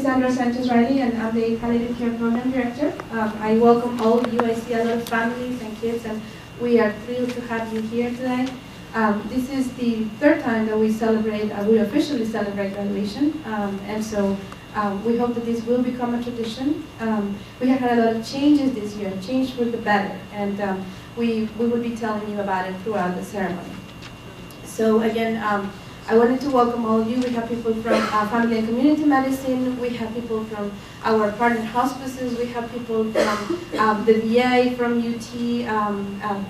is Andrea Sanchez-Riley, and I'm the Palliative Care Program Director. I welcome all of you. I see a lot of families and kids, and we are thrilled to have you here today. This is the third time that we officially celebrate graduation, and so we hope that this will become a tradition. We have had a lot of changes this year, change for the better, and we will be telling you about it throughout the ceremony. So again, I wanted to welcome all of you. We have people from family and community medicine. We have people from our partner hospices. We have people from the VA, from UT,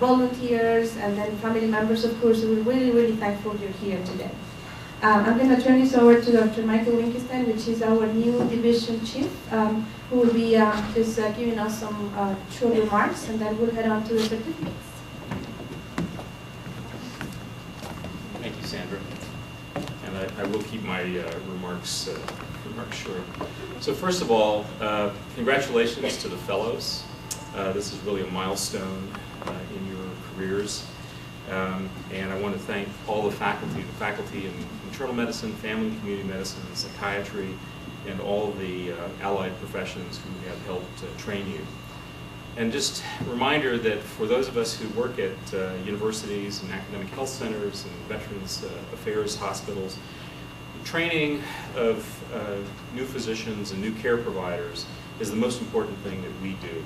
volunteers, and then family members, of course. We're really, really thankful you're here today. I'm going to turn this over to Dr. Michael Winkestein, which is our new division chief, who will be just giving us some short remarks, and then we'll head on to the certificates. Thank you, Sandra. And I will keep my remarks short. So first of all, congratulations to the fellows. This is really a milestone in your careers. And I want to thank all the faculty in internal medicine, family and community medicine, psychiatry, and all the allied professions who have helped train you. And just a reminder that for those of us who work at universities and academic health centers and veterans affairs hospitals, training of new physicians and new care providers is the most important thing that we do.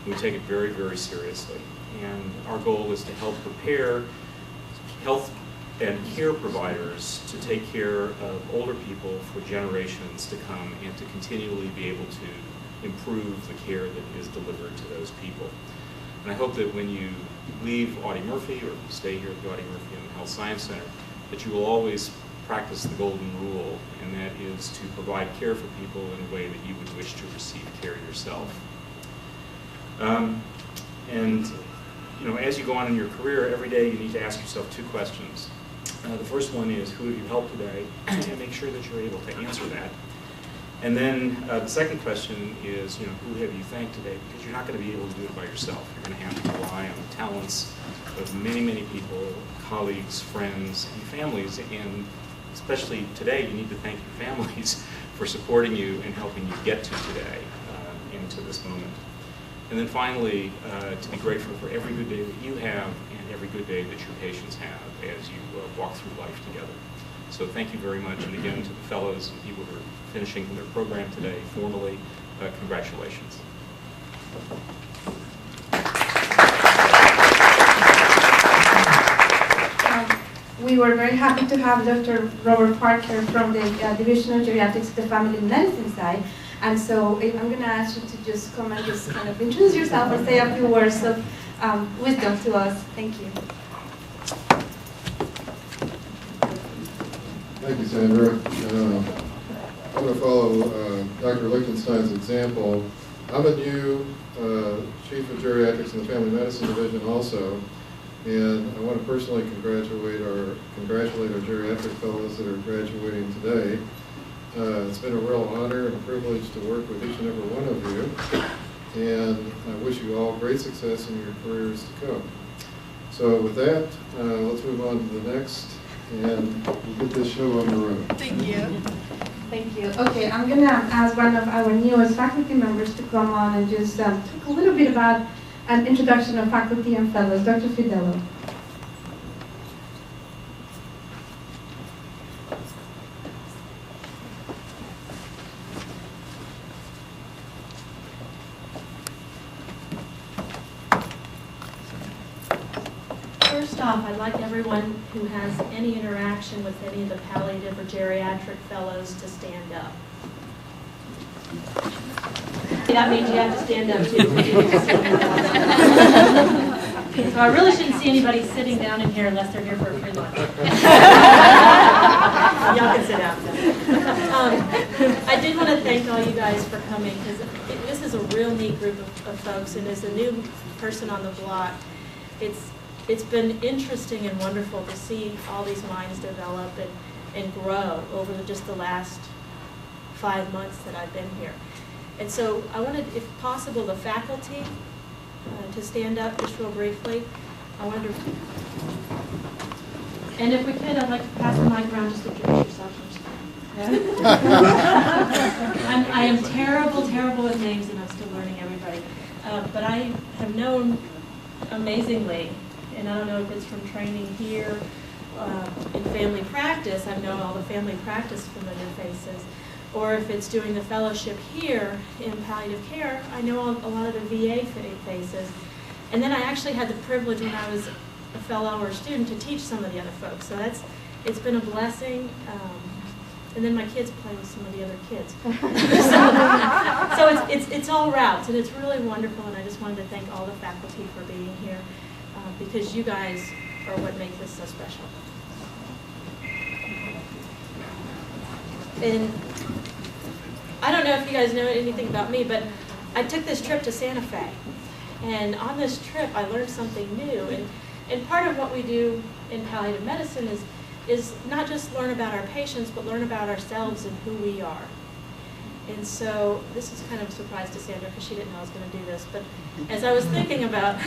We take it very, very seriously. And our goal is to help prepare health and care providers to take care of older people for generations to come and to continually be able to improve the care that is delivered to those people. And I hope that when you leave Audie-Murphy or stay here at the Audie-Murphy and Health Science Center, that you will always practice the golden rule, and that is to provide care for people in a way that you would wish to receive care yourself. And you know, as you go on in your career, every day you need to ask yourself two questions. The first one is, who have you helped today? And make sure that you're able to answer that. And then the second question is, you know, who have you thanked today? Because you're not going to be able to do it by yourself. You're going to have to rely on the talents of many, many people, colleagues, friends, and families. And especially today, you need to thank your families for supporting you and helping you get to today and to this moment. And then finally, to be grateful for every good day that you have and every good day that your patients have as you walk through life together. So thank you very much. And again, to the fellows and people who are finishing their program today formally, congratulations. We were very happy to have Dr. Robert Parker from the Division of Geriatrics, the family medicine side. And so I'm going to ask you to just come and just kind of introduce yourself and say a few words of wisdom to us. Thank you. Thank you, Sandra. I'm going to follow Dr. Lichtenstein's example. I'm a new Chief of Geriatrics in the Family Medicine Division also, and I want to personally congratulate our geriatric fellows that are graduating today. It's been a real honor and a privilege to work with each and every one of you, and I wish you all great success in your careers to come. So with that, let's move on to the next, and we'll get this show on the road. Thank you. Thank you. Okay, I'm going to ask one of our newest faculty members to come on and just talk a little bit about an introduction of faculty and fellows. Dr. Fidello. First off, I'd like everyone who has any interaction with any of the palliative or geriatric fellows to stand up. That means you have to stand up too. So I really shouldn't see anybody sitting down in here unless they're here for a free lunch. Y'all can sit down. I did want to thank all you guys for coming, because this is a real neat group of folks, and as a new person on the block, it's been interesting and wonderful to see all these minds develop and grow over just the last 5 months that I've been here. And so I wanted, if possible, the faculty to stand up just real briefly. And if we could, I'd like to pass the mic around just to introduce yourself. I am terrible with names, and I'm still learning everybody. But I have known amazingly, and I don't know if it's from training here in family practice, I've known all the family practice familiar faces, or if it's doing the fellowship here in palliative care, I know a lot of the VA faces. And then I actually had the privilege when I was a fellow or a student to teach some of the other folks. So it's been a blessing. And then my kids play with some of the other kids. so it's all routes, and it's really wonderful, and I just wanted to thank all the faculty for being here, because you guys are what make this so special. And I don't know if you guys know anything about me, but I took this trip to Santa Fe. And on this trip, I learned something new. And part of what we do in palliative medicine is not just learn about our patients, but learn about ourselves and who we are. And so this is kind of a surprise to Sandra because she didn't know I was going to do this. But as I was thinking about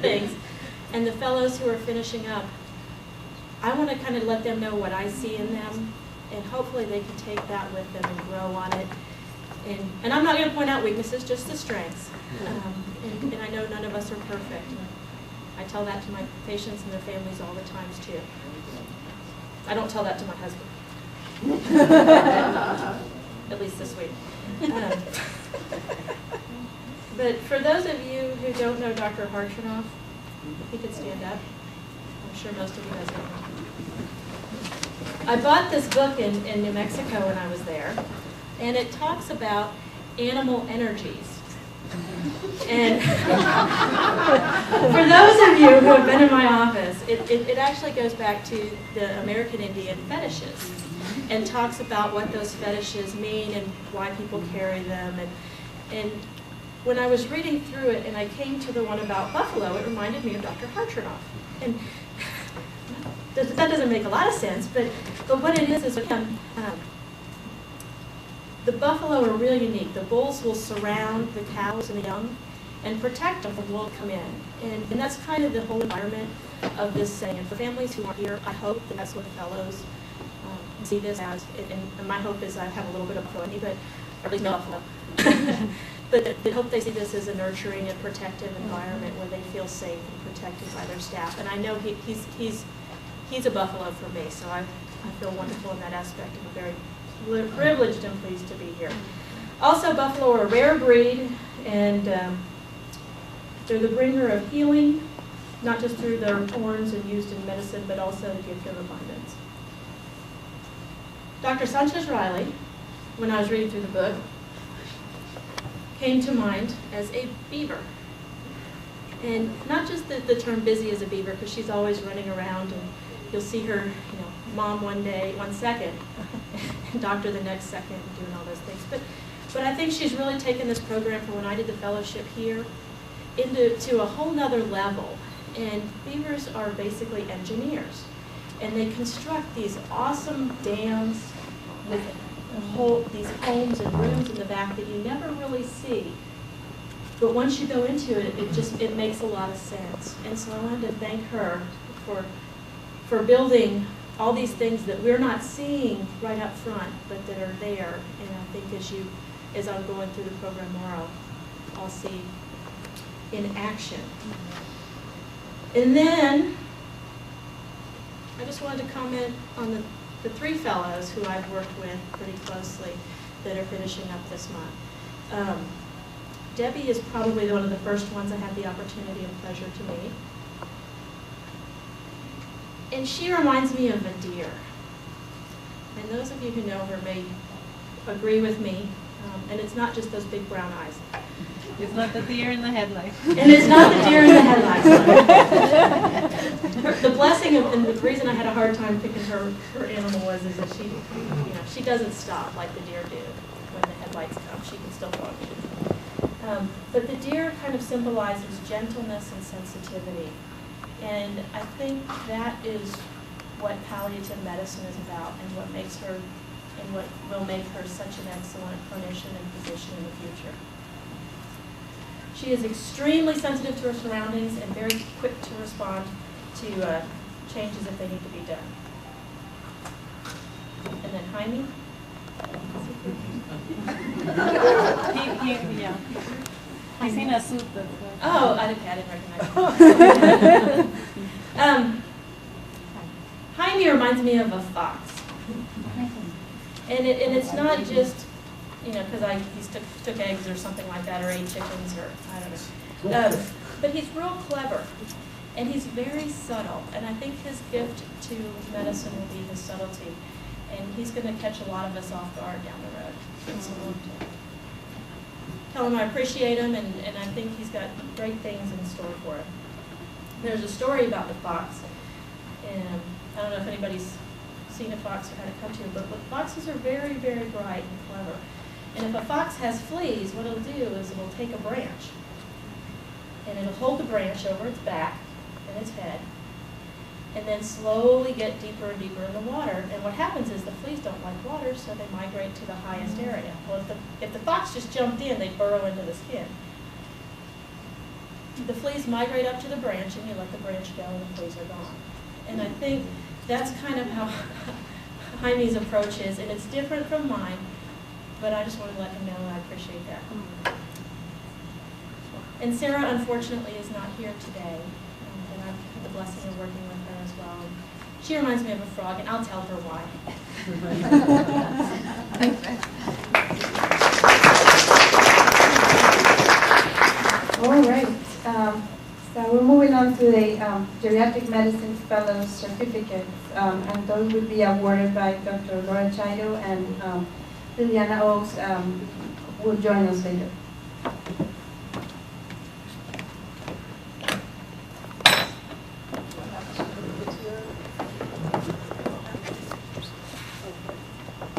things and the fellows who are finishing up, I want to kind of let them know what I see in them, and hopefully they can take that with them and grow on it. And I'm not going to point out weaknesses, just the strengths. And I know none of us are perfect. And I tell that to my patients and their families all the times too. I don't tell that to my husband. At least this week. But for those of you who don't know Dr. Hartman, if he could stand up. I'm sure most of you guys don't know. I bought this book in New Mexico when I was there, and it talks about animal energies. And for those of you who have been in my office, it actually goes back to the American Indian fetishes and talks about what those fetishes mean and why people carry them. And when I was reading through it and I came to the one about buffalo, it reminded me of Dr. Hartman. And that doesn't make a lot of sense, but what it is the buffalo are really unique. The bulls will surround the cows and the young and protect them from wolves come in. And that's kind of the whole environment of this saying. And for families who aren't here, I hope that that's what the fellows see this as. And my hope is I have a little bit of buffalo in me, but or at least no buffalo. But I hope they see this as a nurturing and protective environment where they feel safe and protected by their staff. And I know he's a buffalo for me, so I feel wonderful in that aspect, and I'm very privileged and pleased to be here. Also, buffalo are a rare breed, and they're the bringer of healing, not just through their horns and used in medicine, but also the gift of abundance. Dr. Sanchez Riley, when I was reading through the book, came to mind as a beaver. And not just the term busy as a beaver, because she's always running around, and you'll see her, mom one second, and doctor the next second, doing all those things. But I think she's really taken this program from when I did the fellowship here to a whole nother level. And beavers are basically engineers. And they construct these awesome dams with these homes and rooms in the back that you never really see. But once you go into it, it makes a lot of sense. And so I wanted to thank her for building all these things that we're not seeing right up front, but that are there. And I think as I'm going through the program tomorrow, I'll see in action. And then I just wanted to comment on the three fellows who I've worked with pretty closely that are finishing up this month. Debbie is probably one of the first ones I had the opportunity and pleasure to meet. And she reminds me of a deer. And those of you who know her may agree with me. And it's not just those big brown eyes. It's not the deer in the headlights. And it's not the deer in the headlights. The blessing and the reason I had a hard time picking her animal is that she doesn't stop like the deer do when the headlights come. She can still function. But the deer kind of symbolizes gentleness and sensitivity. And I think that is what palliative medicine is about, and what makes her, and what will make her such an excellent clinician and physician in the future. She is extremely sensitive to her surroundings and very quick to respond to changes if they need to be done. And then Jaime, Yeah. He's in a suit. Oh, I didn't recognize him. Jaime reminds me of a fox. And it's not just, because he took eggs or something like that, or ate chickens, or I don't know. But he's real clever, and he's very subtle. And I think his gift to medicine will be his subtlety. And he's going to catch a lot of us off guard down the road. So we'll tell him I appreciate him, and I think he's got great things in store for him. There's a story about the fox, and I don't know if anybody's seen a fox or had a cartoon, but foxes are very, very bright and clever. And if a fox has fleas, what it'll do is it'll take a branch, and it'll hold the branch over its back and its head, and then slowly get deeper and deeper in the water. And what happens is the fleas don't like water, so they migrate to the highest area. Well, if the fox just jumped in, they'd burrow into the skin. The fleas migrate up to the branch, and you let the branch go, and the fleas are gone. And I think that's kind of how Jaime's approach is, and it's different from mine, but I just want to let him know I appreciate that. And Sarah, unfortunately, is not here today, and I've had the blessing of working with her as well. She reminds me of a frog, and I'll tell her why. All right. So we're moving on to the Geriatric Medicine Fellows Certificates, and those will be awarded by Dr. Laura Chido, and Liliana Oaks will join us later.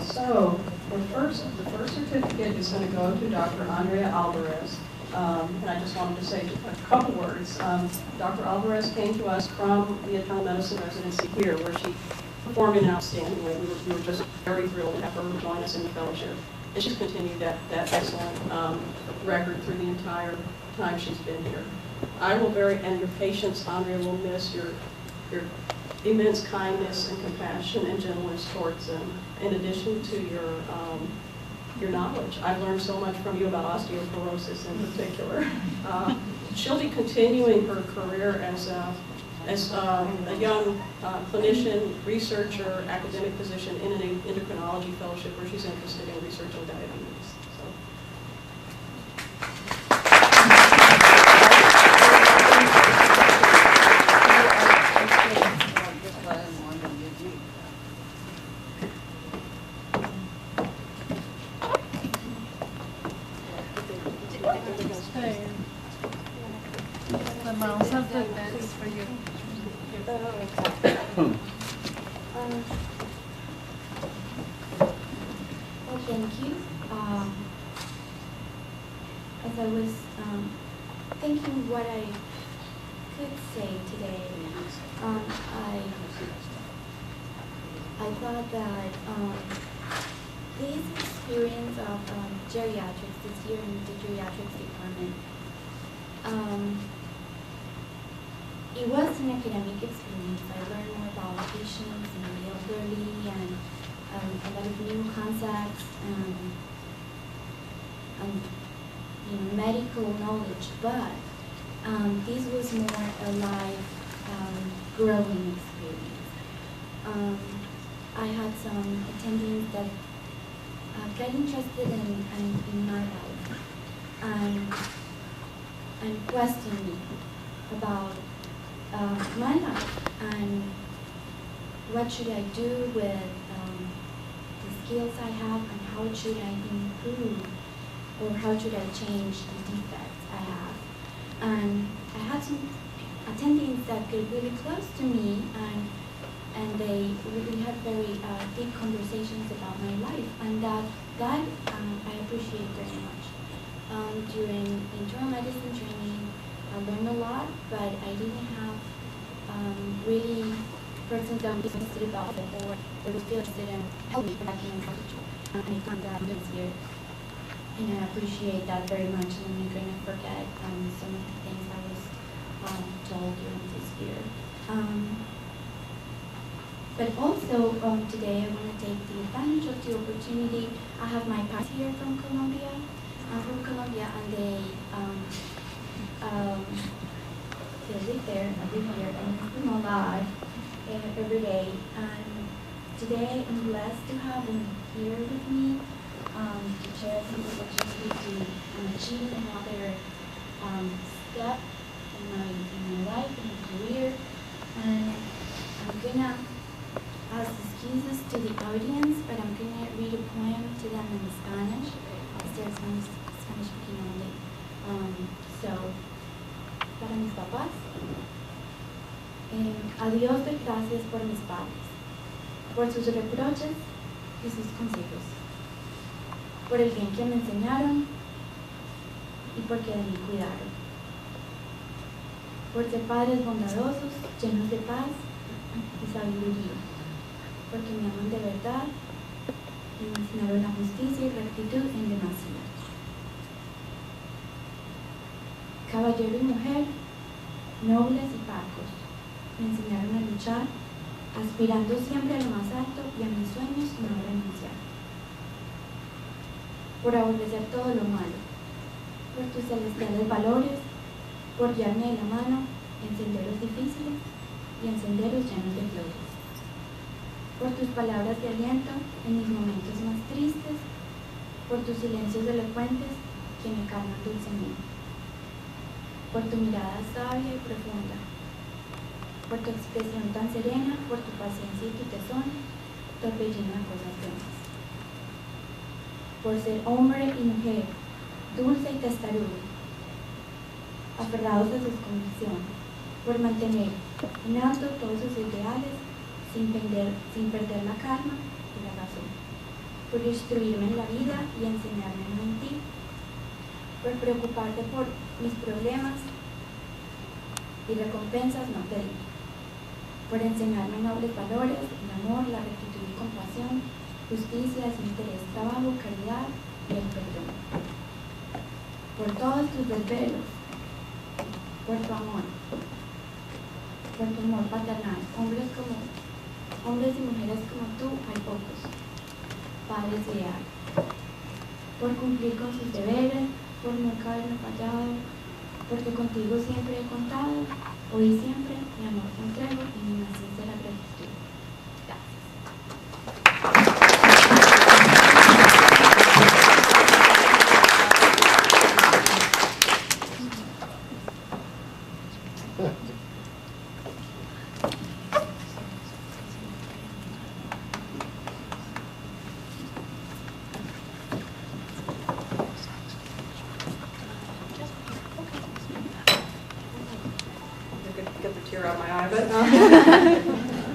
So the first certificate is going to go to Dr. Andrea Alvarez. And I just wanted to say a couple words. Dr. Alvarez came to us from the internal medicine residency here, where she performed in an outstanding way. We were just very thrilled to have her join us in the fellowship. And she's continued that excellent record through the entire time she's been here. And your patients, Andrea, will miss your immense kindness and compassion and gentleness towards them, in addition to your knowledge. I've learned so much from you about osteoporosis in particular. She'll be continuing her career as a young clinician, researcher, academic position in an endocrinology fellowship where she's interested in researching diabetes. The mouse of the bed is for you. Well, thank you. As I was thinking what I could say today, I thought that this experience of geriatrics this year in the geriatrics department, it was an academic experience. I learned more about patients and the elderly and a lot of new concepts and medical knowledge, but this was more a life growing experience. I had some attendees that got interested in my life and questioned me about my life and what should I do with the skills I have, and how should I improve, or how should I change the defects I have. And I had some attendees that got really close to me, and they really had very deep conversations about my life, and that I appreciate very much. During internal medicine training, I learned a lot, but I didn't have really persons that were interested about it, or they were still interested in helping me back in college. And I found that this year, and I appreciate that very much, and I'm not going to forget some of the things I was told during this year. But also today I want to take the advantage of the opportunity. I have my parents here from Colombia. I'm from Colombia, and they live there, I live here, and I'm alive every day. And today I'm blessed to have them here with me to share some opportunity to achieve another step in my life, in my career. And I'm gonna ask excuses to the audience, but I'm gonna read a poem to them in Spanish. They're Spanish speaking only. So, para mis papás, a Dios doy gracias por mis padres, por sus reproches y sus consejos, por el bien que me enseñaron y porque de mí cuidaron, por ser padres bondadosos, llenos de paz y sabiduría, porque me aman de verdad y me enseñaron la justicia y rectitud en demasía. Caballero y mujer, nobles y parcos, me enseñaron a luchar, aspirando siempre a lo más alto y a mis sueños no renunciar. Por aborrecer todo lo malo, por tus celestiales valores, por guiarme de la mano en senderos difíciles y en senderos llenos de flores. Por tus palabras de aliento en mis momentos más tristes, por tus silencios elocuentes que me calman dulcemente, por tu mirada sabia y profunda, por tu expresión tan serena, por tu paciencia y tu tesón, torbellino a cosas buenas. Por ser hombre y mujer, dulce y testarudo, aferrados a sus convicciones, por mantener en alto todos sus ideales sin perder la calma y la razón, por instruirme en la vida y enseñarme a no mentir, por preocuparte por mis problemas y recompensas no pedir, por enseñarme nobles valores, el amor, la rectitud y compasión, justicia, desinterés, trabajo, caridad y el perdón, por todos tus desvelos, por tu amor paternal, hombres y mujeres como tú hay pocos, padres ideales, por cumplir con sus deberes, por nunca haberme fallado, porque contigo siempre he contado, hoy y siempre mi amor te entrego y mi más sincera gratitud.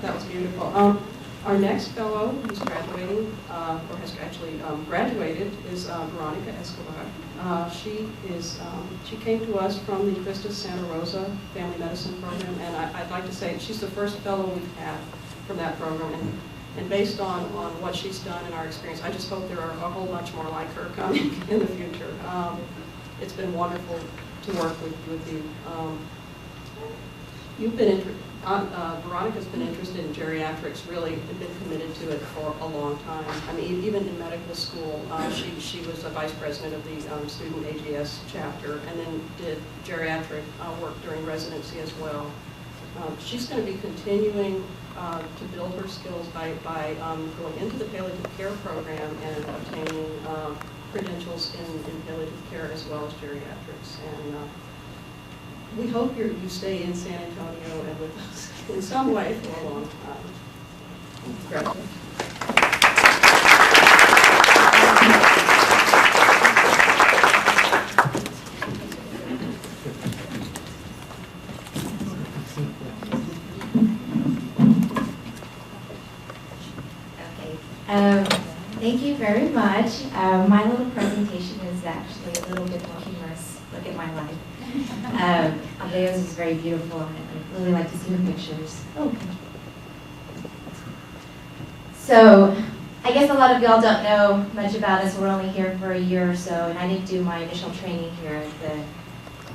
That was beautiful. Our next fellow who's graduating, or has actually graduated, is Veronica Escobar. She came to us from the Christus Santa Rosa Family Medicine Program, and I'd like to say she's the first fellow we've had from that program. And based on what she's done in our experience, I just hope there are a whole bunch more like her coming in the future. It's been wonderful to work with you. Veronica's been interested in geriatrics, really been committed to it for a long time. I mean, even in medical school, she was a vice president of the student AGS chapter, and then did geriatric work during residency as well. She's going to be continuing to build her skills by going into the palliative care program and obtaining credentials in palliative care as well as geriatrics. And we hope you stay in San Antonio and with us in some way for a long time. Congratulations. Thank you very much. My little presentation is actually a little bit more humorous. Look at my life. Andrea's is very beautiful, and I really like to see her pictures. Oh. So, I guess a lot of y'all don't know much about us. We're only here for a year or so, and I didn't do my initial training here at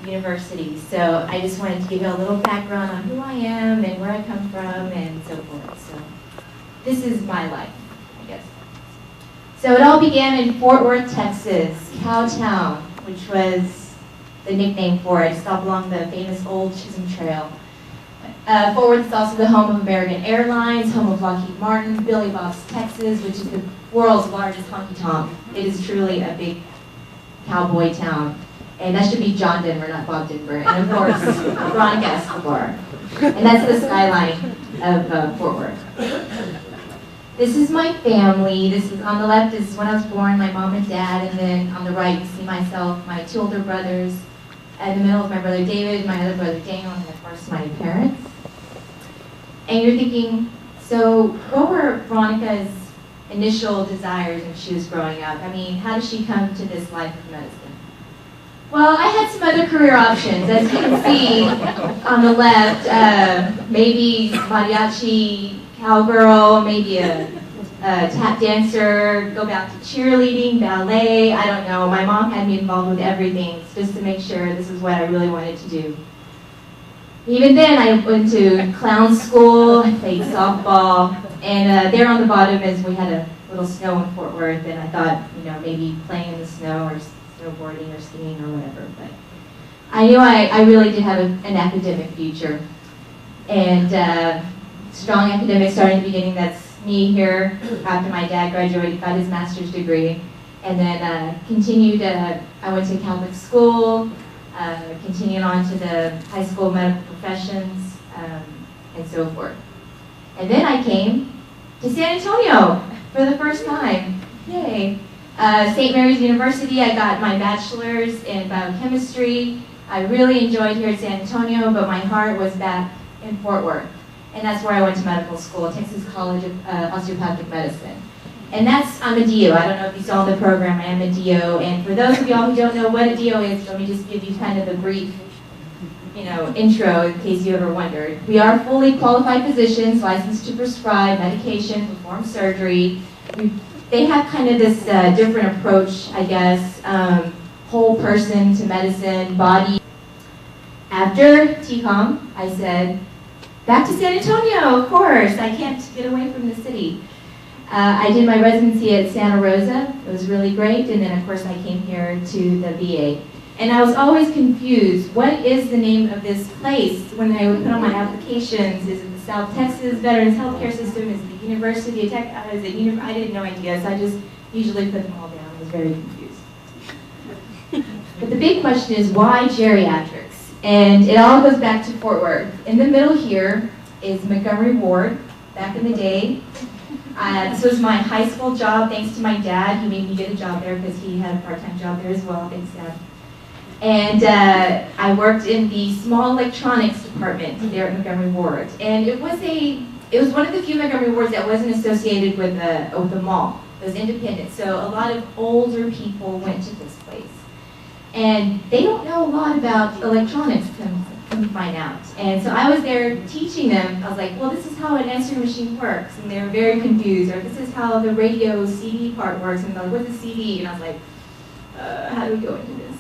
the university. So, I just wanted to give you a little background on who I am and where I come from and so forth. So, this is my life, I guess. So it all began in Fort Worth, Texas, Cowtown, which was the nickname for it. It's up along the famous old Chisholm Trail. Fort Worth is also the home of American Airlines, home of Lockheed Martin, Billy Bob's Texas, which is the world's largest honky-tonk. It is truly a big cowboy town. And that should be John Denver, not Bob Denver. And of course, Veronica Escobar. And that's the skyline of Fort Worth. This is my family. This is on the left is when I was born, my mom and dad, and then on the right you see myself, my two older brothers. In the middle is my brother David, my other brother Daniel, and of course my parents. And you're thinking, so what were Veronica's initial desires when she was growing up? I mean, how did she come to this life of medicine? Well, I had some other career options. As you can see on the left, maybe mariachi, cowgirl, maybe a tap dancer, go back to cheerleading, ballet, I don't know. My mom had me involved with everything just to make sure this is what I really wanted to do. Even then, I went to clown school, I played softball, and there on the bottom is we had a little snow in Fort Worth, and I thought, maybe playing in the snow or snowboarding or skiing or whatever, but I knew I really did have an academic future. And strong academics starting at the beginning, that's me here after my dad graduated, got his master's degree, and then continued, I went to Catholic school, continued on to the high school of medical professions, and so forth. And then I came to San Antonio for the first time. Yay. St. Mary's University, I got my bachelor's in biochemistry. I really enjoyed here at San Antonio, but my heart was back in Fort Worth. And that's where I went to medical school, Texas College of Osteopathic Medicine. And I'm a DO. I don't know if you saw the program, I am a DO. And for those of y'all who don't know what a DO is, let me just give you kind of a brief intro in case you ever wondered. We are fully qualified physicians, licensed to prescribe medication, perform surgery. They have kind of this different approach, I guess, whole person to medicine, body. After TCOM, I said, back to San Antonio, of course. I can't get away from the city. I did my residency at Santa Rosa. It was really great. And then, of course, I came here to the VA. And I was always confused. What is the name of this place? When I would put on my applications, is it the South Texas Veterans Healthcare System? Is it the University of Texas? I didn't know ideas. I just usually put them all down. I was very confused. But the big question is, why geriatrics? And it all goes back to Fort Worth. In the middle here is Montgomery Ward, back in the day. This was my high school job, thanks to my dad. He made me get a job there because he had a part-time job there as well, thanks Dad. And I worked in the small electronics department there at Montgomery Ward. And it was one of the few Montgomery Wards that wasn't associated with the mall. It was independent. So a lot of older people went to this place. And they don't know a lot about electronics, come to find out. And so I was there teaching them. I was like, well, this is how an answering machine works. And they were very confused. Or this is how the radio CD part works. And they're like, what's a CD? And I was like, how do we go into this?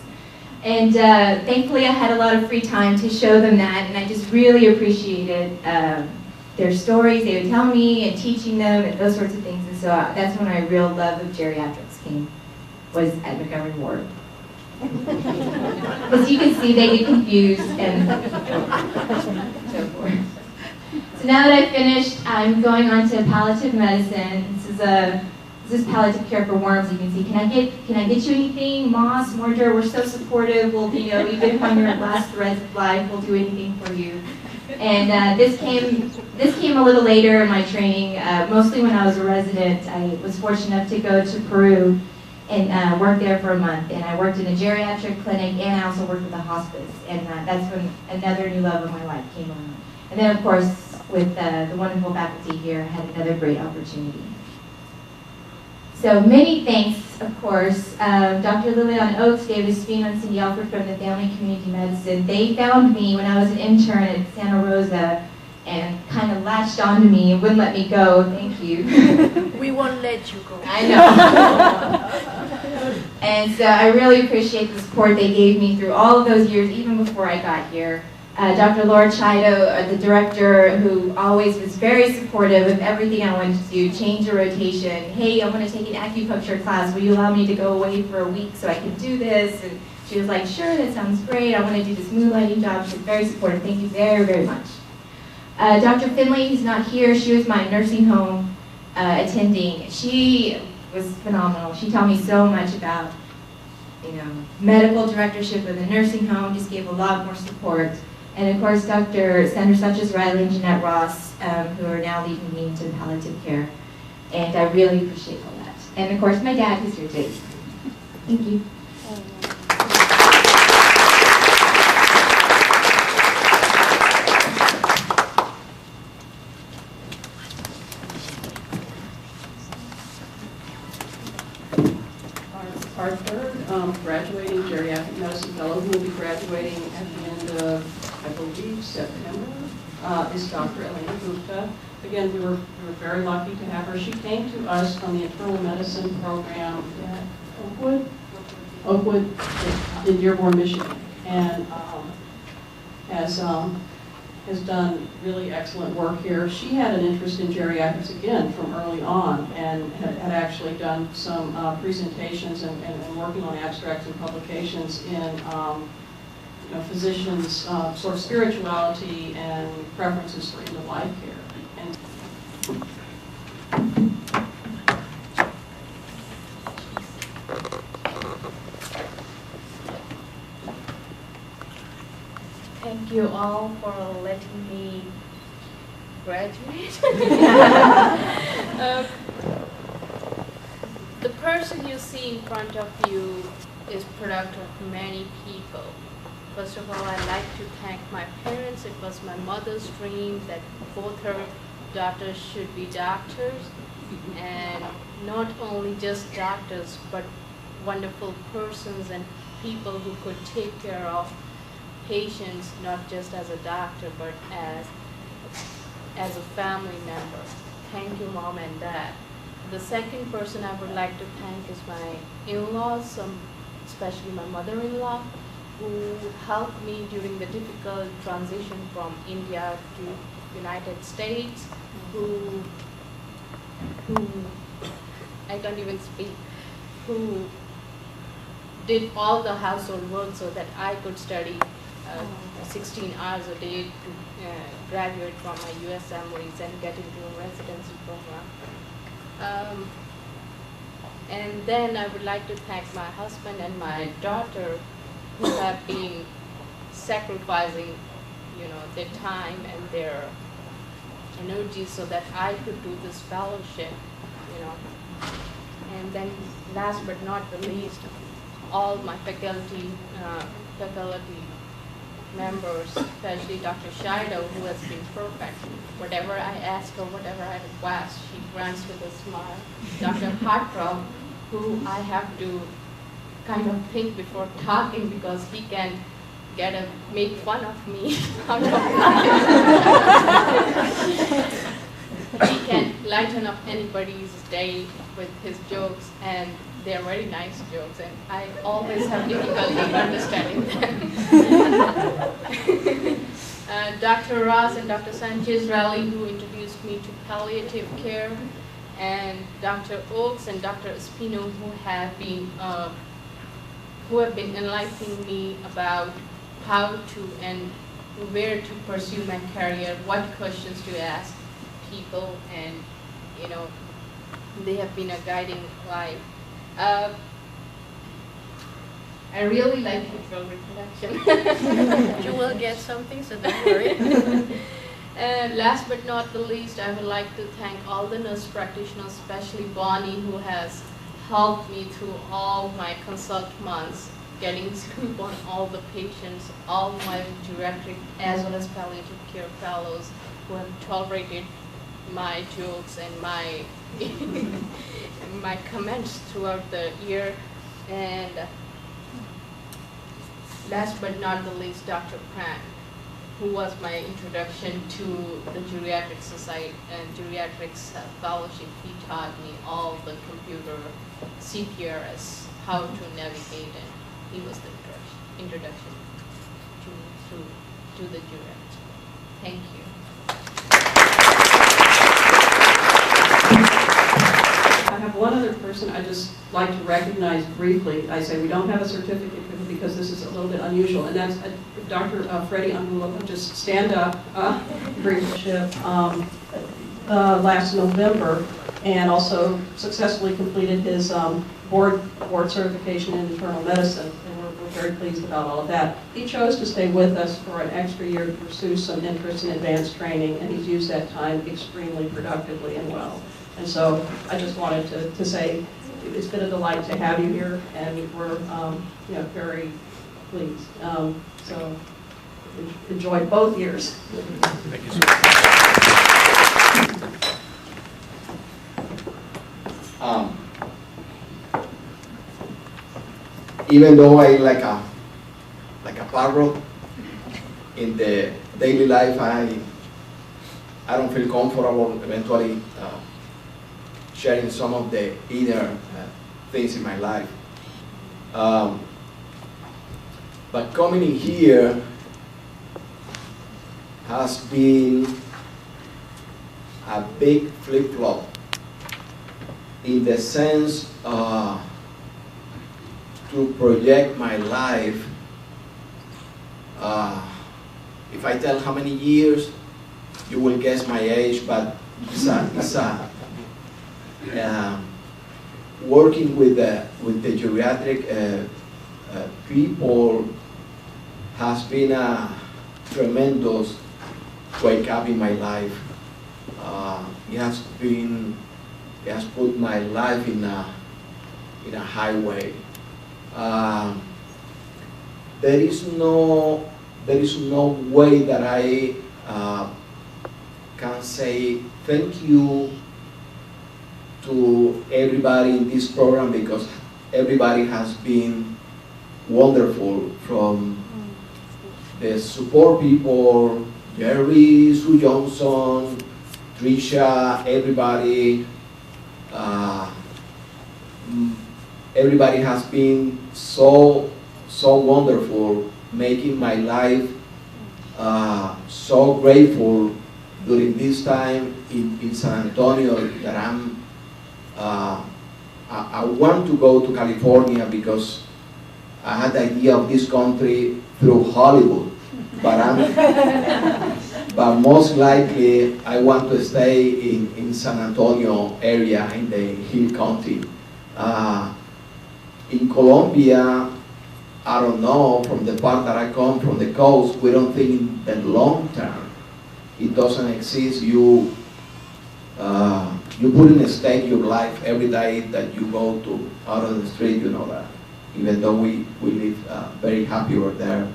And thankfully, I had a lot of free time to show them that. And I just really appreciated their stories they would tell me and teaching them and those sorts of things. And so that's when my real love of geriatrics came, was at Montgomery Ward. As you can see, they get confused and so forth. So now that I've finished, I'm going on to palliative medicine. This is palliative care for worms. You can see, can I get you anything? Moss, mortar, we're so supportive. We'll, even if on your last threads of life, we'll do anything for you. And this came a little later in my training. Mostly when I was a resident, I was fortunate enough to go to Peru and worked there for a month. And I worked in a geriatric clinic, and I also worked with a hospice. And that's when another new love of my life came on. And then, of course, with the wonderful faculty here, I had another great opportunity. So many thanks, of course. Dr. Lillian Oates, David Espino, and Cindy Alford from the Family Community Medicine. They found me when I was an intern at Santa Rosa and kind of latched onto me and wouldn't let me go. Thank you. We won't let you go. I know. And so I really appreciate the support they gave me through all of those years, even before I got here. Dr. Laura Chido, the director, who always was very supportive of everything I wanted to do, change a rotation. Hey, I want to take an acupuncture class. Will you allow me to go away for a week so I can do this? And she was like, sure, that sounds great. I want to do this moonlighting job. She was very supportive. Thank you very, very much. Dr. Finley, who's not here, she was my nursing home attending. She was phenomenal. She taught me so much about, medical directorship of the nursing home, just gave a lot more support. And of course, Dr. Sandra Sanchez-Riley and Jeanette Ross, who are now leading me into palliative care. And I really appreciate all that. And of course, my dad, who's here today. Thank you. Our third graduating geriatric medicine fellow, who will be graduating at the end of, I believe, September, is Dr. Andrea Gupta. Again, we were very lucky to have her. She came to us from the internal medicine program at Oakwood in Dearborn, Michigan, and has done really excellent work here. She had an interest in geriatrics again from early on, and had actually done some presentations and working on abstracts and publications in physicians' sort of spirituality and preferences for end-of-life care. Thank you all for letting me graduate. The person you see in front of you is product of many people. First of all, I'd like to thank my parents. It was my mother's dream that both her daughters should be doctors, and not only just doctors, but wonderful persons and people who could take care of patients, not just as a doctor, but as a family member. Thank you, Mom and Dad. The second person I would like to thank is my in-laws, especially my mother-in-law, who helped me during the difficult transition from India to United States, who I can't even speak, who did all the household work so that I could study 16 hours a day to graduate from my US MREs and get into a residency program. And then I would like to thank my husband and my daughter, who have been sacrificing, their time and their energy so that I could do this fellowship, And then last but not the least, all my faculty members, especially Dr. Shido, who has been perfect. Whatever I ask her, whatever I request, she grants with a smile. Dr. Hartman, who I have to kind of think before talking because he can make fun of me out of He can lighten up anybody's day with his jokes, and they're very nice jokes, and I always have difficulty understanding them. Dr. Ross and Dr. Sanchez-Riley, who introduced me to palliative care, and Dr. Oakes and Dr. Espino, who have been enlightening me about how to and where to pursue my career, what questions to ask people, and they have been a guiding light. I really like visual reproduction. You will get something, so don't worry. Last but not the least, I would like to thank all the nurse practitioners, especially Bonnie, who has helped me through all my consult months, getting scoop on all the patients, all my geriatric as well as palliative care fellows who have tolerated my jokes and my my comments throughout the year. And last but not the least, Dr. Pran, who was my introduction to the Geriatric Society and Geriatrics Fellowship. He taught me all the computer CPRS, how to navigate, and he was the introduction to me through to the geriatric. Thank you. I have one other person I'd just like to recognize briefly. I say we don't have a certificate because this is a little bit unusual, and that's Dr. Freddie Angulo. Just stand up, FellowShip, last November, and also successfully completed his board certification in internal medicine, and we're very pleased about all of that. He chose to stay with us for an extra year to pursue some interest in advanced training, and he's used that time extremely productively and well. And so I just wanted to say it's been a delight to have you here, and we're very pleased. So enjoyed both years. Thank you so much. Even though I like a parrot in the daily life, I don't feel comfortable eventually sharing some of the inner things in my life. But coming in here has been a big flip-flop in the sense to project my life. If I tell how many years, you will guess my age, but working with the geriatric people has been a tremendous wake up in my life. It has put my life in a highway. There is no way that I can say thank you to everybody in this program, because everybody has been wonderful, from the support people, Geri, Sue Johnson, Trisha, everybody. Everybody has been so wonderful, making my life so grateful during this time in San Antonio that I want to go to California because I had the idea of this country through Hollywood, but most likely I want to stay in San Antonio area in the Hill Country. In Colombia, I don't know, from the part that I come from the coast, we don't think in the long term. It doesn't exist. You put in stake your life every day that you go to out of the street, you know that. Even though we live very happy over there.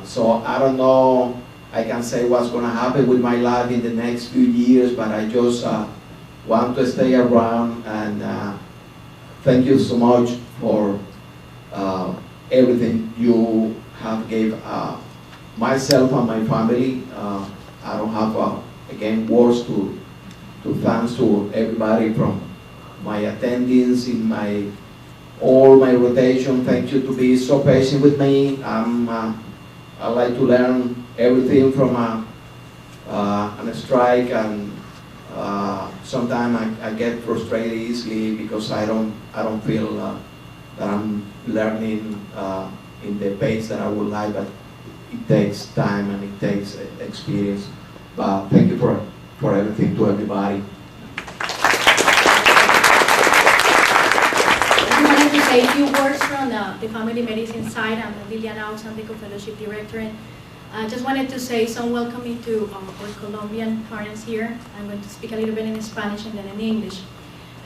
So I don't know, I can say what's going to happen with my life in the next few years, but I just want to stay around, and thank you so much for everything you have gave myself and my family. I don't have, again, words to thanks to everybody from my attendings in all my rotation. Thank you to be so patient with me. I like to learn everything from a strike, and sometimes I get frustrated easily because I don't feel that I'm learning in the pace that I would like, but it takes time and it takes experience. But thank you for everything to everybody. I wanted to say a few words from the family medicine side. I'm Liliana Aux, I'm the co-fellowship director, and I just wanted to say some welcoming to our Colombian parents here. I'm going to speak a little bit in Spanish and then in English.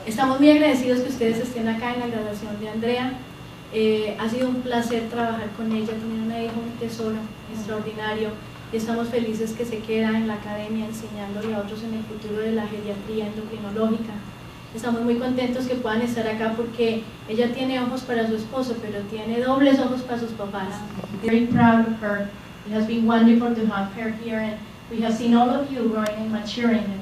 Estamos muy agradecidos que ustedes estén acá en la graduación de Andrea. Ha sido un placer trabajar con ella, tener una hija, un tesoro extraordinario, y estamos felices que se queda en la academia enseñándole a otros en el futuro de la geriatría endocrinológica. Estamos muy contentos que puedan estar acá porque ella tiene ojos para su esposo, pero tiene dobles ojos para sus papás. Very proud of her. It has been wonderful to have her here, and we have seen all of you growing and maturing.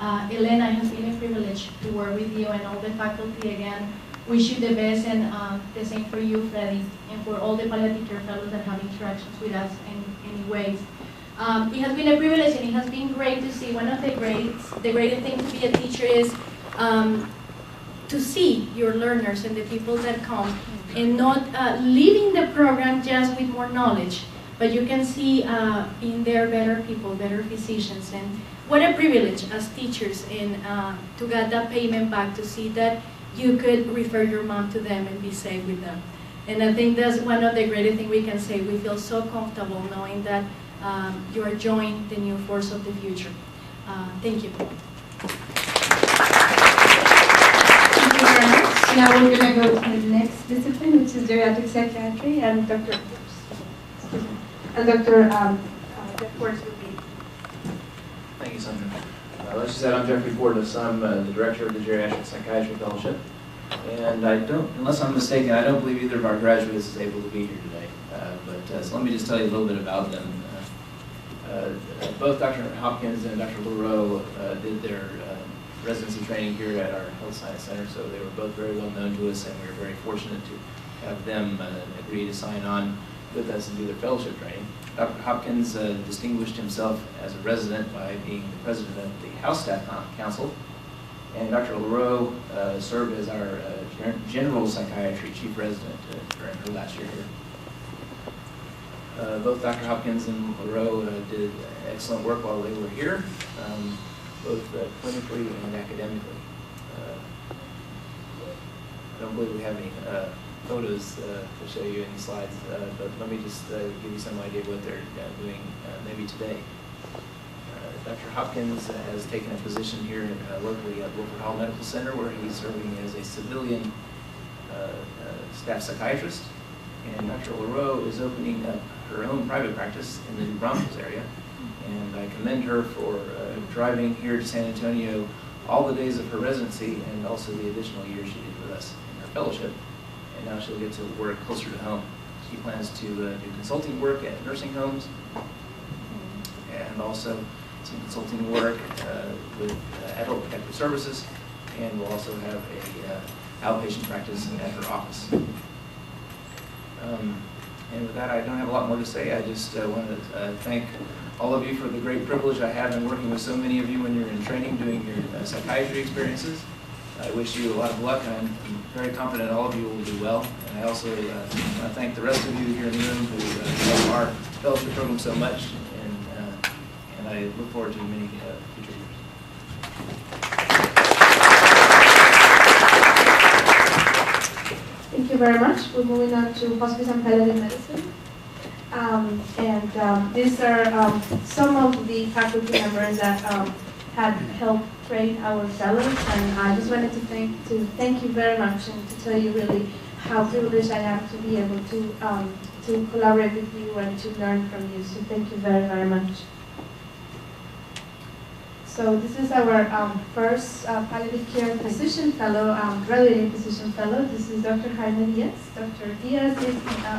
And Elena, it has been a privilege to work with you, and all the faculty again. wish you the best, and the same for you, Freddie, and for all the palliative care fellows that have interactions with us in any ways. It has been a privilege, and it has been great to see. One of the greatest things to be a teacher is to see your learners and the people that come, and not leaving the program just with more knowledge, but you can see in there better people, better physicians, and what a privilege as teachers and to get that payment back, to see that you could refer your mom to them and be safe with them. And I think that's one of the greatest things we can say. We feel so comfortable knowing that you are joining the new force of the future. Thank you. Thank you very much. Now we're going to go to the next discipline, which is geriatric psychiatry, and Dr. Forrest will be. Thank you, Sandra. Like she said, I'm Jeffrey Fortas. I'm the director of the Geriatric Psychiatry Fellowship. And I don't, unless I'm mistaken, I don't believe either of our graduates is able to be here today. So let me just tell you a little bit about them. Both Dr. Hopkins and Dr. Leroux did their residency training here at our Health Science Center, so they were both very well known to us, and we were very fortunate to have them agree to sign on with us and do their fellowship training. Dr. Hopkins distinguished himself as a resident by being the president of the House Staff Council, and Dr. Leroux served as our general psychiatry chief resident during her last year here. Both Dr. Hopkins and Leroux did excellent work while they were here, both clinically and academically. I don't believe we have any photos to show you, any slides, but let me just give you some idea of what they're doing maybe today. Dr. Hopkins has taken a position here locally at Wilford Hall Medical Center, where he's serving as a civilian staff psychiatrist, and Dr. Leroux is opening up her own private practice in the New Braunfels area, and I commend her for driving here to San Antonio all the days of her residency and also the additional years she did with us in her fellowship, and now she'll get to work closer to home. She plans to do consulting work at nursing homes and also some consulting work with adult protective services, and will also have a outpatient practice at her office. And with that, I don't have a lot more to say. I just want to thank all of you for the great privilege I have in working with so many of you when you're in training doing your psychiatry experiences. I wish you a lot of luck. I'm very confident all of you will do well. And I also want to thank the rest of you here in the room who love our fellowship program so much. And I look forward to many future years. Thank you very much. We're moving on to hospice and palliative medicine. These are some of the faculty members that had helped train our fellows, and I just wanted to thank you very much and to tell you really how privileged I am to be able to collaborate with you and to learn from you. So thank you very, very much. So this is our first palliative care physician fellow, graduating physician fellow. This is Dr. Hartman Diaz. Dr. Diaz is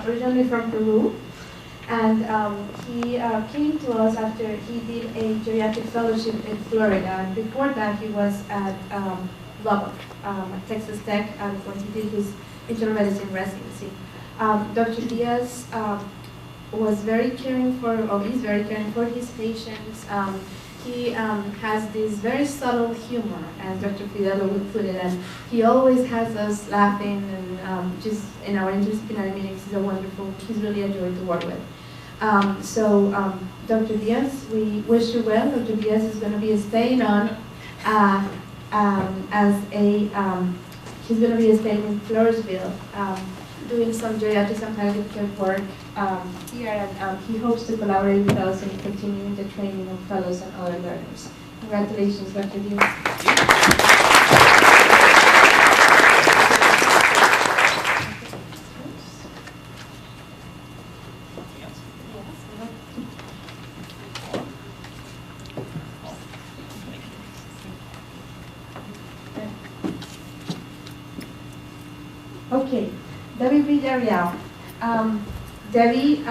originally from Peru, and he came to us after he did a geriatric fellowship in Florida. And before that, he was at Lubbock, at Texas Tech, when he did his internal medicine residency. Dr. Diaz was very caring for, or is very caring for his patients. He has this very subtle humor, as Dr. Fidelo would put it, and he always has us laughing, and just in our interdisciplinary meetings, he's really a joy to work with. Dr. Diaz, we wish you well. Dr. Diaz is going to be staying on he's going to be staying in Floresville, doing some geriatric and palliative care work here, and he hopes to collaborate with us in continuing the training of fellows and other learners. Congratulations, Dr. Diaz. Okay, Debbie B. Darial. Debbie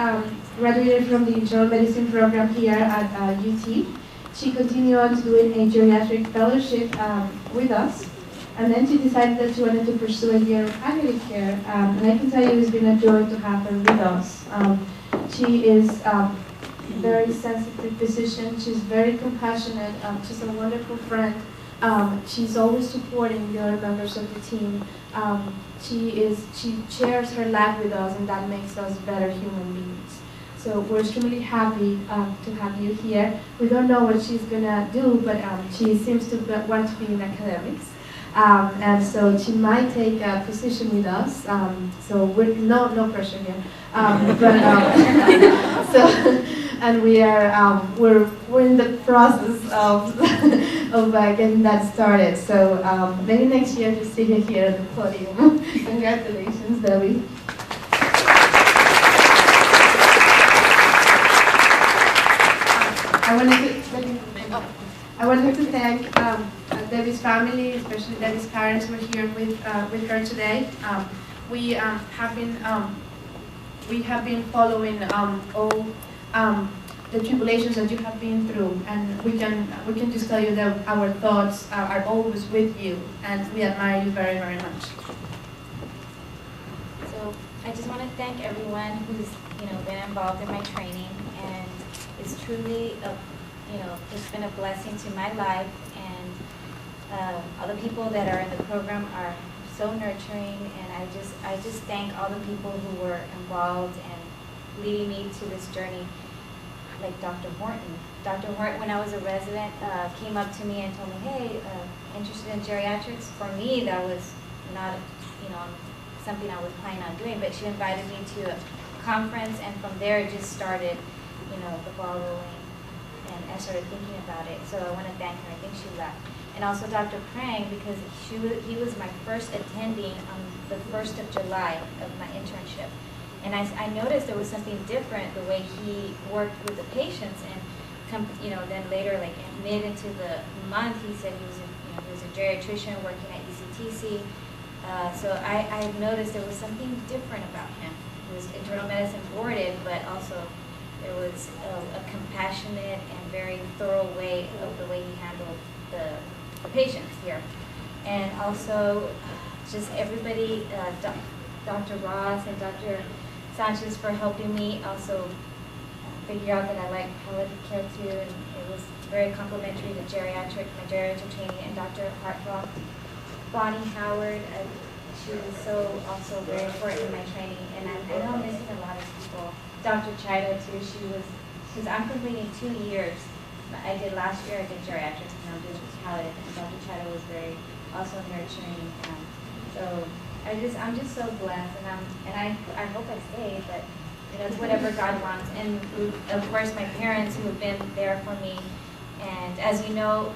graduated from the internal medicine program here at UT. She continued on doing a geriatric fellowship with us. And then she decided that she wanted to pursue a year of palliative care. And I can tell you it's been a joy to have her with us. She is a very sensitive physician. She's very compassionate. She's a wonderful friend. She's always supporting the other members of the team. She shares her life with us, and that makes us better human beings. So we're extremely happy to have you here. We don't know what she's gonna do, but she seems to want to be in academics. And so she might take a position with us. So we're no pressure here. And we are we're in the process of getting that started. So maybe next year to see her here at the podium. Congratulations, Debbie. I wanted to thank Debbie's family, especially Debbie's parents who are here with her today. We have been following all the tribulations that you have been through, and we can just tell you that our thoughts are always with you, and we admire you very, very much. So I just want to thank everyone who's been involved in my training, and it's truly it's been a blessing to my life, and all the people that are in the program are so nurturing, and I just thank all the people who were involved and leading me to this journey, like Dr. Horton. Dr. Horton, when I was a resident, came up to me and told me, hey, interested in geriatrics? For me, that was not something I was planning on doing, but she invited me to a conference, and from there it just started the ball rolling. And I started thinking about it, so I want to thank her. I think she left. And also Dr. Prang, because he was my first attending on the 1st of July of my internship. And I noticed there was something different the way he worked with the patients. And then later, like mid into the month, he said he was a geriatrician working at UTHSCSA. So I noticed there was something different about him. He was internal medicine boarded, but also there was a compassionate and very thorough way of the way he handled the patients here. And also just everybody, Dr. Ross and Dr. Sanchez for helping me also figure out that I like palliative care too, and it was very complimentary to geriatric, my geriatric training, and Dr. Hartman, Bonnie Howard, she was so also very important in my training, and I know I'm missing a lot of people. Dr. Chida too, because I'm completing 2 years. I did last year, I did geriatrics, and I'm doing palliative, and Dr. Chida was very also nurturing. So I'm just so blessed, and I hope I stay, but it's whatever God wants. And of course my parents who have been there for me, and as you know,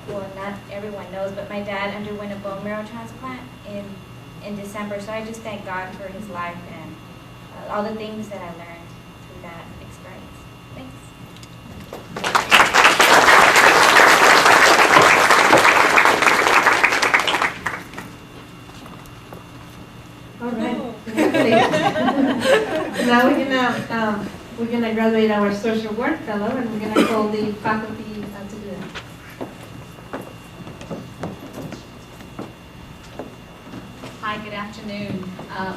well not everyone knows, but my dad underwent a bone marrow transplant in December, so I just thank God for his life and all the things that I learned through that experience. Thanks. All right. Now we're gonna graduate our social work fellow, and we're gonna call the faculty to do that. Hi, good afternoon.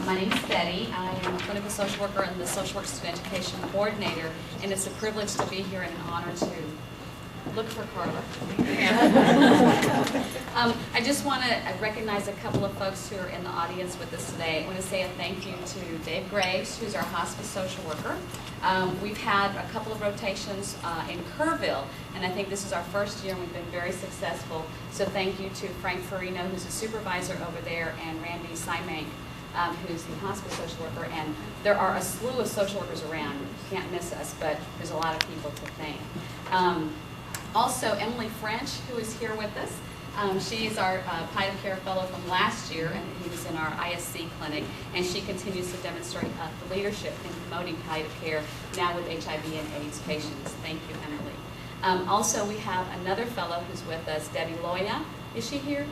My name is Freddie. I am a clinical social worker and the social work student education coordinator, and it's a privilege to be here and an honor to look for Carla. I just want to recognize a couple of folks who are in the audience with us today. I want to say a thank you to Dave Graves, who's our hospice social worker. We've had a couple of rotations in Kerrville, and I think this is our first year and we've been very successful. So thank you to Frank Farino, who's a supervisor over there, and Randy Simank, who's the hospice social worker. And there are a slew of social workers around. You can't miss us, but there's a lot of people to thank. Also, Emily French, who is here with us. She's our Palliative Care Fellow from last year, and he was in our ISC clinic, and she continues to demonstrate the leadership in promoting palliative care now with HIV and AIDS patients. Thank you, Emily. Also, we have another fellow who's with us, Debbie Loya. Is she here?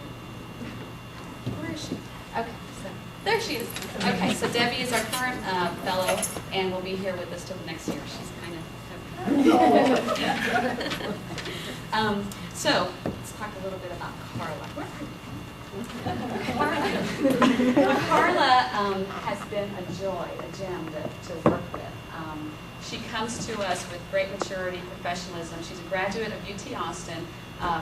Where is she? Okay, so there she is. Okay, so Debbie is our current fellow, and will be here with us till next year. She's kind of so let's talk a little bit about Carla. Carla has been a joy, a gem to work with. She comes to us with great maturity, professionalism. She's a graduate of UT Austin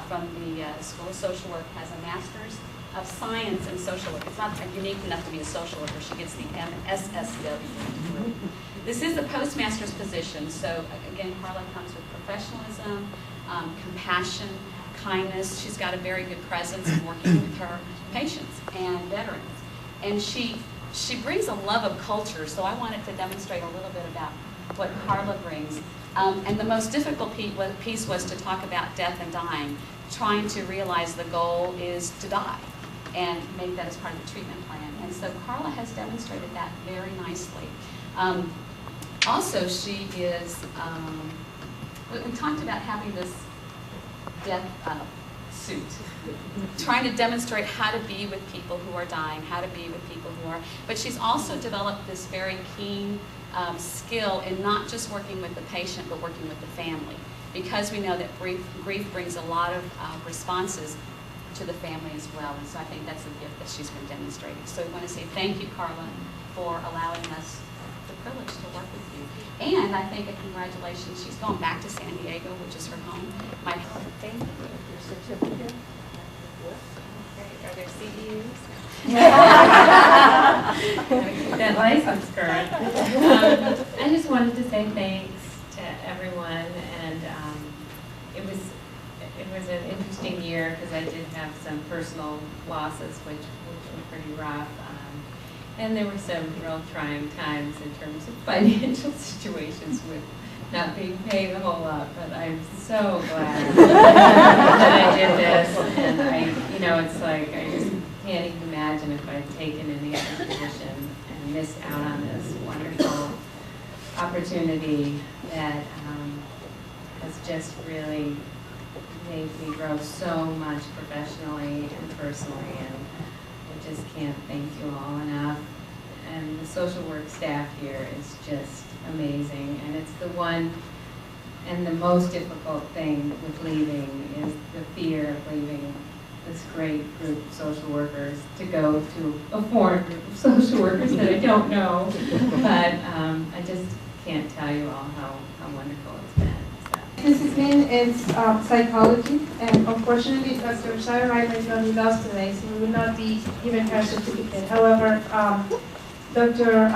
from the School of Social Work, has a master's of science in social work. It's not unique enough to be a social worker. She gets the MSSW. This is a postmaster's position, so again, Carla comes with professionalism, compassion, kindness. She's got a very good presence in working with her patients and veterans. And she brings a love of culture, so I wanted to demonstrate a little bit about what Carla brings. And the most difficult piece was to talk about death and dying, trying to realize the goal is to die and make that as part of the treatment plan. And so Carla has demonstrated that very nicely. Also, she is, we talked about having this death suit, trying to demonstrate how to be with people who are dying, how to be with people who are, but she's also developed this very keen skill in not just working with the patient, but working with the family, because we know that grief brings a lot of responses to the family as well, and so I think that's a gift that she's been demonstrating. So we want to say thank you, Carla, for allowing us the privilege to work with you. And I think a congratulations, she's going back to San Diego, which is her home. My thank you. Your certificate. Okay. Are there CEUs? That license current. I just wanted to say thanks to everyone, and it was an interesting year because I did have some personal losses, which were pretty rough. And there were some real trying times in terms of financial situations with not being paid a whole lot, but I'm so glad that I did this. And it's like, I just can't even imagine if I'd taken any other position and missed out on this wonderful opportunity that has just really made me grow so much professionally and personally, and I just can't thank you all enough. And the social work staff here is just amazing, and it's the one and the most difficult thing with leaving is the fear of leaving this great group of social workers to go to a foreign group of social workers that I don't know. But I just can't tell you all how wonderful it's been. Discipline is psychology, and unfortunately Dr. Sarah Reiner is not with us today, so we will not be given her certificate. However, Dr.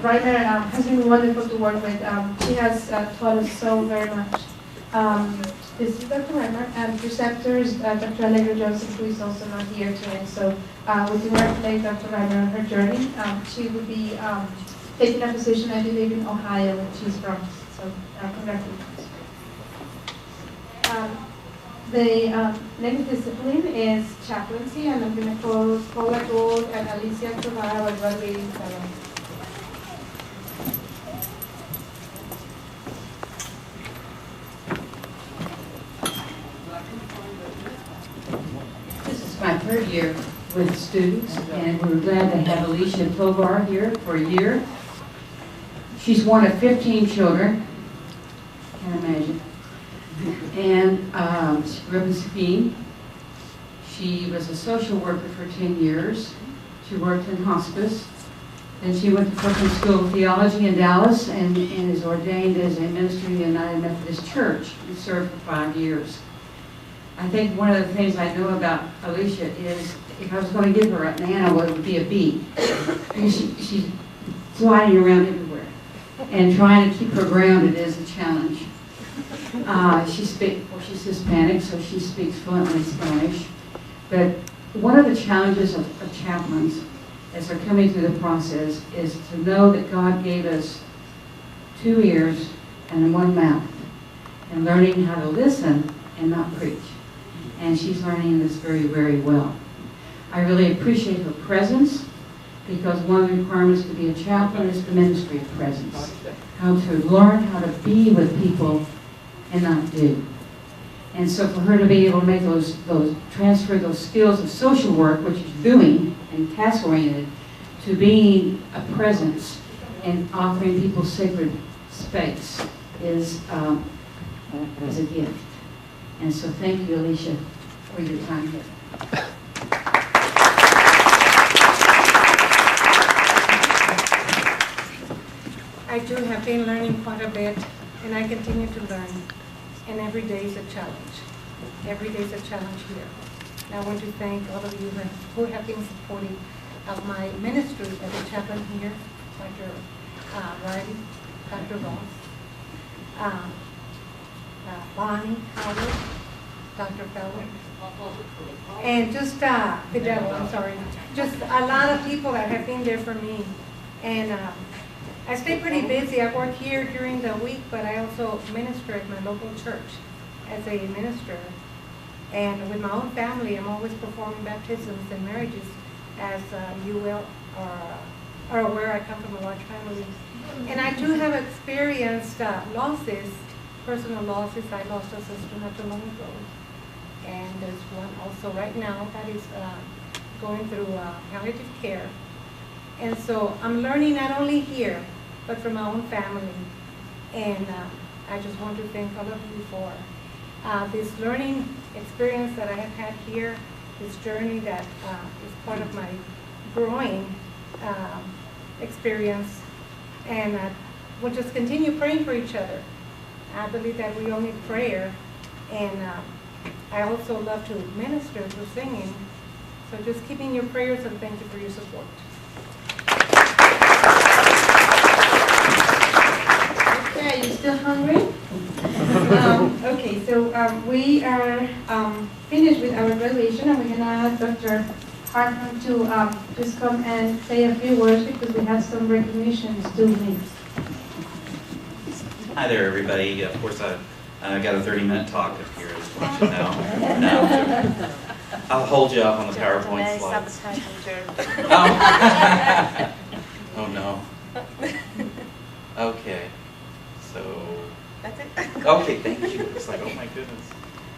Reiner has been wonderful to work with. She has taught us so very much. This is Dr. Reiner, and preceptors, Dr. Allegra Joseph, who is also not here today. So we congratulate Dr. Reiner on her journey. She will be taking a position, I believe, in Ohio, which she's from. So congratulations. The next discipline is chaplaincy, and I'm going to call Paula Gold and Alicia Escobar, our graduating fellows. This is my third year with students, and we're glad to have Alicia Escobar here for a year. She's one of 15 children, can't imagine. And she grew up in Sabine. She was a social worker for 10 years. She worked in hospice. Then she went to Brooklyn School of Theology in Dallas and is ordained as a minister in the United Methodist Church and served for 5 years. I think one of the things I know about Alicia is if I was going to give her a nano, it would be a B. She's flying around everywhere. And trying to keep her grounded is a challenge. She's Hispanic, so she speaks fluently Spanish. But one of the challenges of chaplains as they're coming through the process is to know that God gave us 2 ears and 1 mouth, and learning how to listen and not preach. And she's learning this very, very well. I really appreciate her presence, because one of the requirements to be a chaplain is the ministry of presence. How to learn how to be with people and not do. And so for her to be able to make transfer those skills of social work, which is doing and task-oriented, to being a presence and offering people sacred space is a gift. And so thank you, Alicia, for your time here. I too have been learning quite a bit, and I continue to learn. And every day is a challenge. Every day is a challenge here. And I want to thank all of you who have been supporting of my ministry as a chaplain here, Dr. Riley, Dr. Ross, Bonnie, Howard, Dr. Fellow, and just the devil, I'm sorry. Just a lot of people that have been there for me. And I stay pretty busy. I work here during the week, but I also minister at my local church as a minister. And with my own family, I'm always performing baptisms and marriages, as you will are aware. I come from a large family. And I do have experienced losses, personal losses. I lost a sister not too long ago. And there's one also right now that is going through palliative care. And so I'm learning not only here, but from my own family. And I just want to thank all of you for this learning experience that I have had here, this journey that is part of my growing experience. And we'll just continue praying for each other. I believe that we all need prayer. And I also love to minister through singing. So just keep in your prayers, and thank you for your support. Okay, you still hungry? Okay, so we are finished with our graduation, and we're going to ask Dr. Hartman to just come and say a few words because we have some recognitions to make. Hi there, everybody. Of course, I got a 30-minute talk up here, as you know. No. I'll hold you up on the PowerPoint slides. Oh no. Okay. So. That's it. Okay, thank you. It's like, oh my goodness.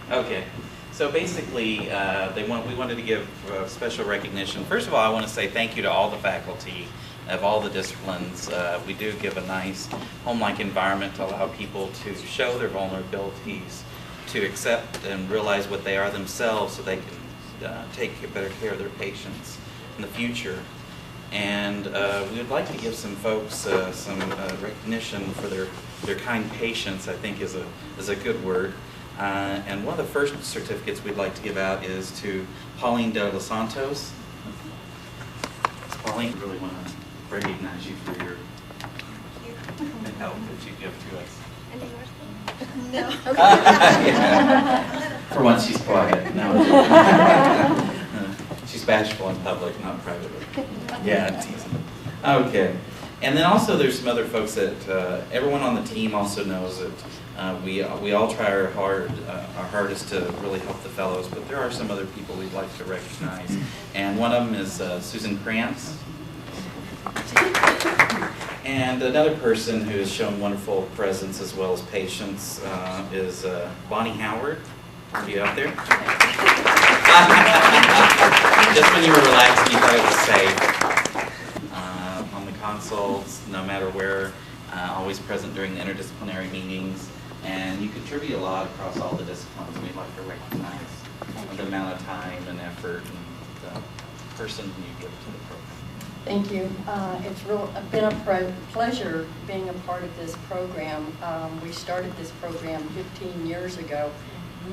Okay. So basically, we wanted to give special recognition. First of all, I want to say thank you to all the faculty of all the disciplines. We do give a nice home-like environment to allow people to show their vulnerabilities, to accept and realize what they are themselves so they can take better care of their patients in the future. And we would like to give some folks some recognition for their kind patience, I think is a good word. And one of the first certificates we'd like to give out is to Pauline de los Santos. Pauline, we really want to recognize you for your help that you give to us. No. Yeah. For once she's quiet. No. She's bashful in public, not privately. Yeah, I'm teasing. Okay. And then also there's some other folks that everyone on the team also knows that we all try our hardest to really help the fellows, but there are some other people we'd like to recognize. And one of them is Susan Krantz. And another person who has shown wonderful presence as well as patience is Bonnie Howard. Are you out there? Just when you were relaxing, you thought it was safe. On the consults, no matter where, always present during the interdisciplinary meetings. And you contribute a lot across all the disciplines, and we'd like to recognize the amount of time and effort and the person you give to the program. Thank you. It's been a pleasure being a part of this program. We started this program 15 years ago,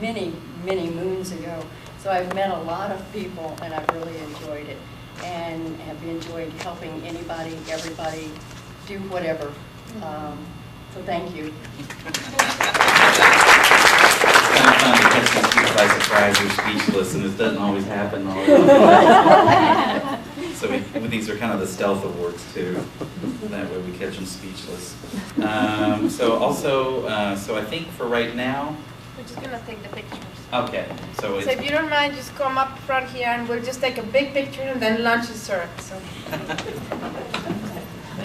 many moons ago. So I've met a lot of people, and I've really enjoyed it, and have enjoyed helping anybody, everybody, do whatever. So thank you. It's kind of fun to catch some people by surprise or speechless, and it doesn't always happen all the time. So these are kind of the stealth awards too. That way we catch them speechless. So I think for right now. We're just gonna take the pictures. Okay. So if you don't mind, just come up front here, and we'll just take a big picture, and then lunch is served. So.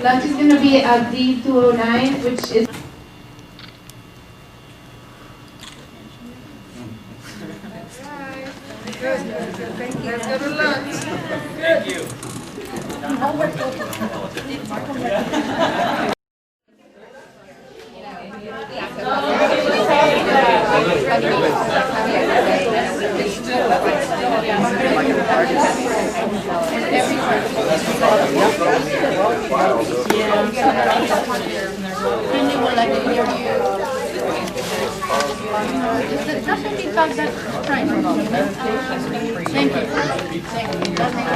Lunch is going to be at D209, which is. Good. Thank you. Let's go to lunch. Thank you. Doesn't feedback that right? Thank you. Thank you.